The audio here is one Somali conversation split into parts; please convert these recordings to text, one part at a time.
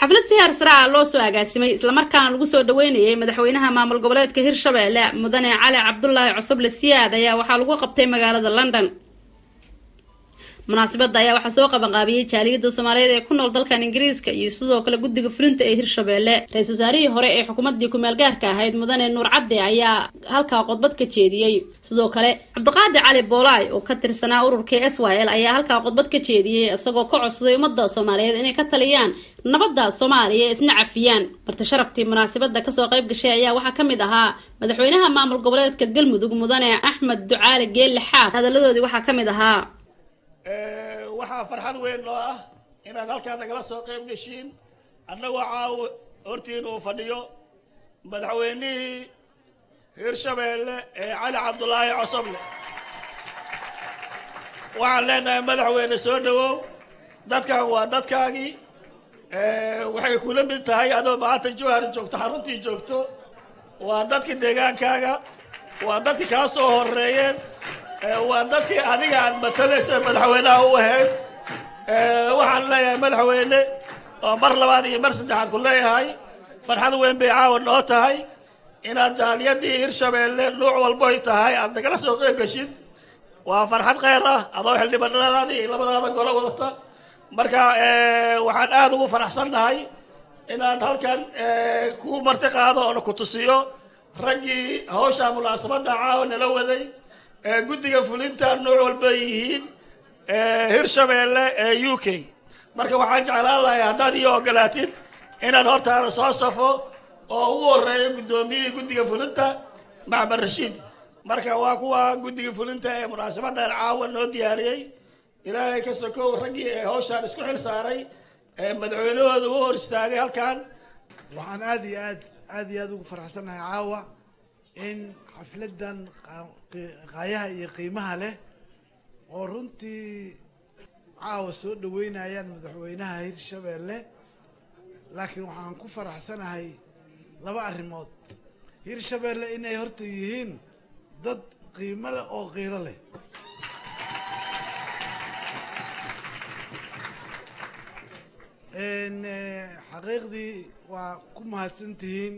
xaflad siyaar sraa loo soo agaasimay isla markaana lagu soo dhaweynayay madaxweynaha maamul goboleedka Hirshabelle mudane Cali Cabdullaahi Cosoble Siyaad ayaa waxaa lagu qabtay magaalada London. munaasabada ayaa waxaa soo qaban qaabiyay jaaliyada Soomaaliyeed ee ku nool dalkan Ingiriiska iyo sidoo kale guddiga fulinta ee Hirshabelle. Ra'iisul wasaarihii hore ee xukuumadda ku meel gaarka ahayd mudane Nuur Cadde ayaa halka khudbad ka jeediyay. Sidoo kale Cabdiqaadir Cali Boolaay oo ka tirsanaa ururka SYL ayaa halka khudbad ka jeediyay isagoo ka codsaday ummadda Soomaaliyeed inay ka taliyaan nabadda Soomaaliya isna cafiyaan. marti sharaftii munaasabada ka soo qayb gashay ayaa waxaa kamid ahaa madaxweynaha maamul goboleedka Galmudug mudane Axmed Ducaale Geelle Xaaf. hadaladoodii waxaa kamid ahaa waxaa farxad weyn oo ah inaad halkaan nagala soo qayb gashiin annagoo caawa hortiin uu fadhiyo madaxweynihii Hirshabelle ee Cali Cabdullaahi Cosoble. waxaan leenahay madaxweyne soo dhawow, dadkan waa dadkaagii, waxay kula mid tahay adoo maanta Jowhar joogto xaruntii joogto, waa dadkii deegaankaaga, waa dadkii kaa soo horeeyeen, waa dadkii adiga aad matalaysa madaxweynaha u ahayd. waxaan leeyahay madaxweyne oo mar labaad iyo mar saddexaad ku leeyahay farxad weyn bay caawa noo tahay inaad jaaliyadii Hirshabelle nooc walba ay tahay aad nagala soo qayb gashid. waa farxad khayr ah adoo xildhibaanadaadii labadaada golo wadata. marka waxaan aad ugu faraxsanahay inaad halkan ku marti qaado oo ku tusiyo raggii hawsha munaasabada caawa nala waday guddiga fulinta nooc walba yihiin Hirshabelle UK. marka waxaan jeclaan lahaa haddaad ii ogolaatid inaan hortaada soo safo oo ugu horeeyo gudoomiyihii guddiga fulinta Maxamed Rashiid. marka waa kuwa guddiga fulinta ee munaasabadan caawa noo diyaariyay. ilaahay ka sokow raggii hawshan isku xil saaray madaxweynahooda u hor istaagay halkan. waxaan aad iyo aad ugu faraxsanahay caawa in xafladan qaayaha iyo qiimaha leh oo runtii caawa soo dhaweynayaan madaxweynaha Hirshabelle. laakiin waxaan ku faraxsanahay laba arrimood. Hirshabelle inay horta yihiin dad qiimo leh oo qiiro leh. xaqiiqdii waa ku mahadsantihiin,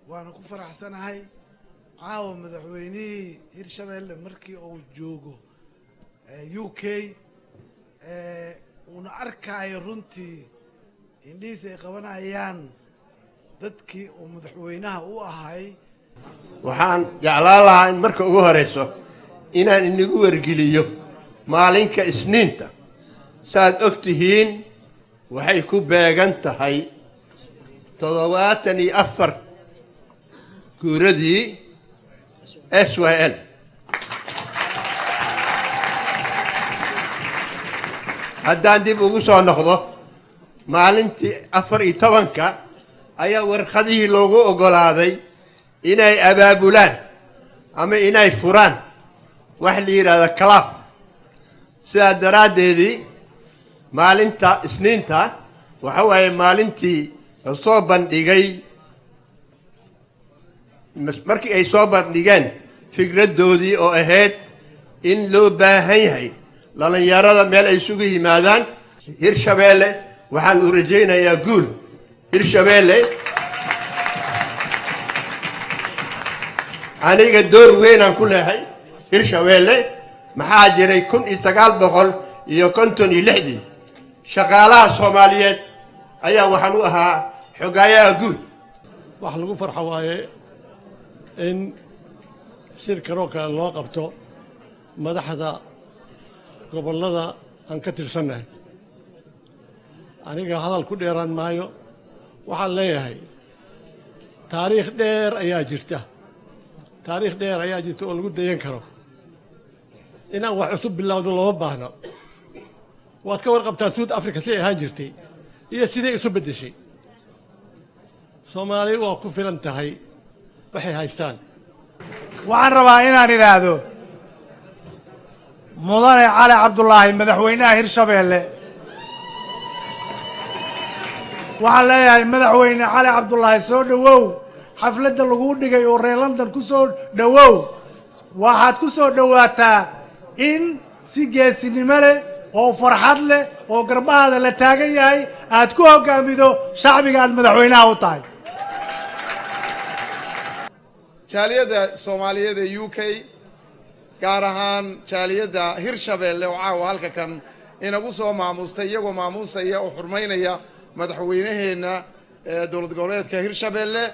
waana ku faraxsanahay caawa madaxweynihii Hirshabelle markii uu joogo UK una arkaayo runtii indhihiisa ay qabanayaan dadkii uu madaxweynaha u ahay. waxaan jeclaan lahaa in marka ugu horeyso inaan inagu wargeliyo maalinka Isniinta. saad og tihiin waxay ku beegan tahay 74 guuradii SYL. haddaan dib ugu soo noqdo maalintii 14 ayaa warqadihii loogu ogolaaday inay abaabulaan ama inay furaan wax la yiraahdo club. sidaa daraaddeedii maalinta Isniinta waxa waaye maalintii soo bandhigay markii ay soo bandhigeen fikradoodii oo ahayd in loo baahan yahay dhalinyarada meel ay isugu yimaadaan. Hirshabelle waxaan u rajaynayaa guul. Hirshabelle aniga door weyn aan ku leeyahay Hirshabelle. maxaa jiray 1956 shaqaalaha Soomaaliyeed ayaa waxaan u ahaa xogayaha guud. wax lagu farxo waaye in shirkan oo kale loo qabto madaxda gobollada aan ka tirsanahay. aniga hadal ku dheeraan maayo. waxaan leeyahay taariikh dheer ayaa jirta oo lagu dayan karo. inaan wax cusub bilowdo looma baahno. waad ka warqabtaa South Africa si ay ahaan jirtay iyo sidee isu bedeshay. Soomaaliya waa ku filan tahay waxay haystaan. waxaan rabaa inaan idhaahdo mudane Cali Cabdullaahi madaxweynaha Hirshabelle. waxaan leeyahay madaxweyne Cali Cabdullaahi soo dhawow. xafladda lagu dhigay oo reer London ku soo dhawow. waxaad ku soo dhawaataa in si geesinimo leh oo farxad leh oo garbahaada la taagan yahay aad ku hogaamido shacbiga aad madaxweynaha u tahay jaaliyadda Soomaaliyeed ee UK gaar ahaan jaaliyadda Hirshabeelle oo caawa halka kan inagu soo maamustay iyagoo maamusaya oo xurmaynaya madaxweynaheena dowlad goboleedka Hirshabeelle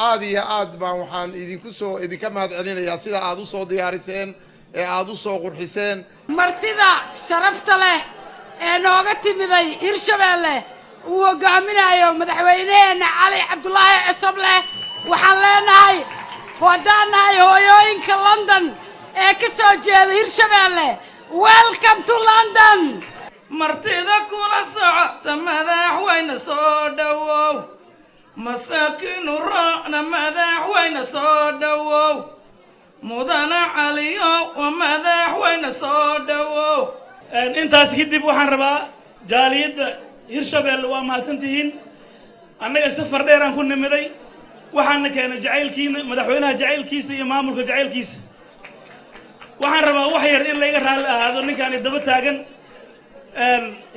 aad iyo aad baan waxaan idinka mahad celinayaa sida aad u soo diyaariseen ee aad u soo qurxiseen martida sharafta leh ee nooga timiday Hirshabeelle uu hogaaminayo madaxweynaheena Cali Cabdullaahi Cosoble waxaan leenahay wadanahay hooyooyinka London ee ka soo jeeda Hirshabeelle welcome to London martida kula socota madaxweyne soo dhawow masaakiinu raacna madaxweyne soo dhawow mudana caliyo wa madaxweyne soo dhawow intaas kadib waxaan rabaa jaaliyadda Hirshabeelle waa mahadsantihiin annaga safar dheer aan ku nimiday waxaana keenay jacaylkiina madaxweynaha jacaylkiisa iyo maamulka jacaylkiisa waxaan rabaa wax yar in laga raali ahaado ninkaan daba taagan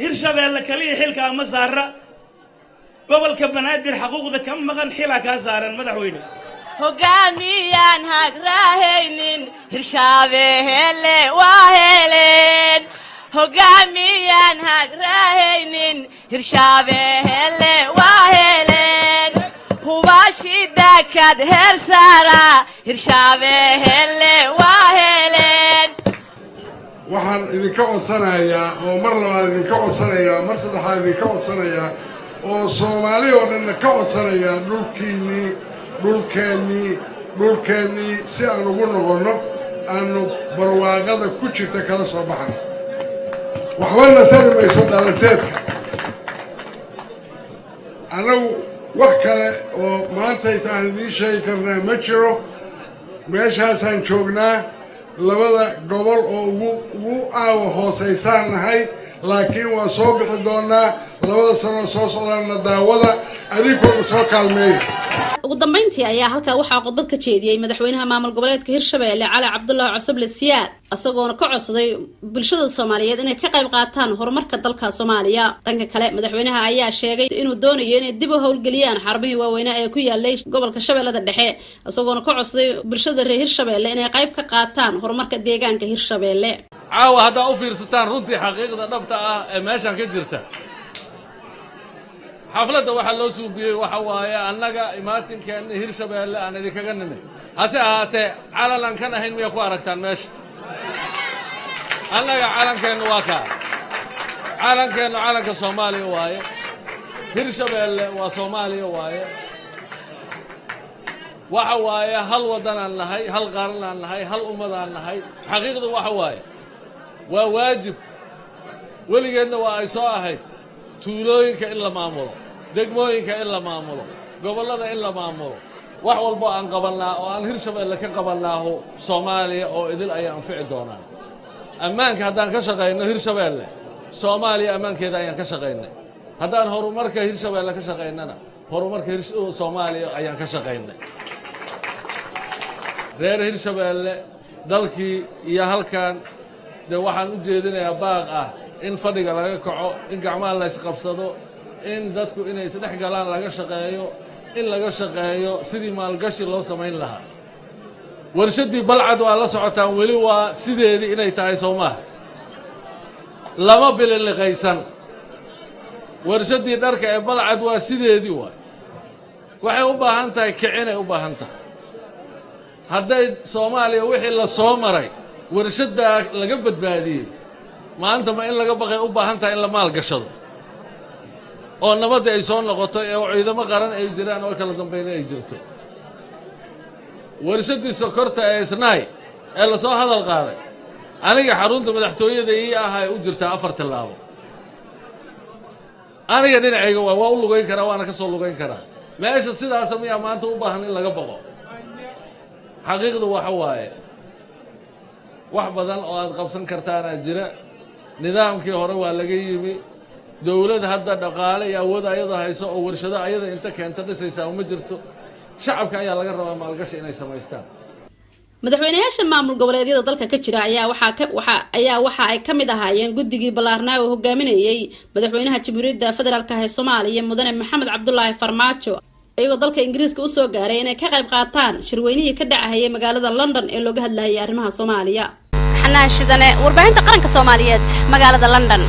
Hirshabeelle kaliya xilka ma saara gobolka banaadir xaquuqda ka maqan xilka ka saaran madaxweyne hogaamiyaan hagrahaynin Hirshabeelle waa heleen hogaamiyaan hagrahaynin Hirshabeelle waa heleen hubashida kad hersara Hirshabeelle waa heleen waxaan idinka codsanayaa oo mar labaad idinka codsanayaa mar saddexaad idinka codsanayaa oo Soomaali oo dhan ka codsanayaa dhulkeennii si aan ugu noqono aanu barwaaqada ku jirta kala soo baxno waxbana tari mayso dhalanteedka anagu wax kale oo maanta intaan idiin sheegi karnaa ma jiro meeshaasaan joognaa labada gobol oo ugu aawa hoosaysaan nahay laakiin waa soo bixi doonaa labada sano soo socdaana daawada adinkuna soo kaalmeeya ugu dambeyntii ayaa halkaa waxaa khudbad ka jeediyey madaxweynaha maamul goboleedka Hirshabeelle Cali Cabdullaahi Cosoble Siyaad asagoona ka codsaday bulshada Soomaaliyeed inay ka qayb qaataan horumarka dalka Soomaaliya dhanka kale madaxweynaha ayaa sheegay inuu doonayo inay dib u howlgeliyaan xarbihii waaweyn ee ku yaalay gobolka Shabeellada Dhexe asagoona ka codsaday bulshada reer Hirshabeelle inay qayb ka qaataan horumarka deegaanka Hirshabeelle caawa haddaa u fiirsataan runtii xaqiiqda dhabta ah ee meeshan ka jirta xafladda waxa loo suubiyey waxa waaye annaga imaatinkeena Hirshabeelle aan idinkaga nimid hase ahaatee calalan kan ahayn miyaa ku aragtaan meesha annaga calankeena waa kaa calankeena calanka Soomaaliya waaye Hirshabeelle waa Soomaaliya waaye waxa waaye hal wadan aan nahay hal qaran aan nahay hal ummad aan nahay xaqiiqdu waxa waaye waa waajib weligeedna waa ay soo ahayd tuulooyinka in la maamulo degmooyinka in la maamulo gobollada in la maamulo wax walba aan qabanaa oo aan Hirshabeelle ka qabanaaho Soomaaliya oo idil ay anfici doonaan ammaanka haddaan ka shaqeyno Hirshabeelle Soomaaliya ammaankeeda ayaan ka shaqeynay haddaan horumarka Hirshabeelle ka shaqeynana horumarka Soomaaliya ayaan ka shaqeynay reer Hirshabeelle dalkii iyo halkan de waxaan u jeedinayaa baaq ah in fadhiga laga kaco in gacmaha la isqabsado in dadku inay isdhex galaan laga shaqeeyo in laga shaqeeyo sidii maalgashi loo samayn lahaa warshadii balcad waa la socotaan weli waa sideedii inay tahay Soomaaliya lama bililiqaysan warshadii dharka ee balcad waa sideedii waxay u baahan tahay kicinay u baahan tahay hadday Soomaaliya wixii la soo maray warshada laga badbaadiyey maanta ma in laga baqay u baahan tahay in la maal gashado oo nabadda ay soo noqoto ee ciidamo qaran ay jiraan oo kala dambeyn ay jirto warshadii sokorta ee Isnaay ee la soo hadal qaaday aniga xarunta madaxtooyada ii ahay u jirta 4 tilaabo aniga dhinacayga waa u lugayn karaa waana ka soo lugayn karaa meesha sidaas miyaa maanta u baahan in laga baqo xaqiiqdu waxa waaye wax badan oo aad qabsan kartaana jira nidaamkii hore waa laga yimi dawlad hadda dhaqaale iyo awood ayada hayso oo warshado ayada inta keenta dhisaysa uma jirto shacabka ayaa laga rabaa maalgashi inay samaystaan madaxweynayaasha maamul goboleedyada dalka ka jira ayaa waxa ay kamid ahaayeen guddigii ballaarnaa oo hogaaminayay madaxweynaha jamhuuriyadda federaalka ee Soomaaliya mudane Maxamed Cabdullaahi Farmaajo iyagoo dalka Ingiriiska u soo gaaray inay ka qayb qaataan shirweynihii ka dhacayay magaalada London ee looga hadlayay arrimaha Soomaaliya. xanaan shidane warbaahinta qaranka Soomaaliyeed magaalada London.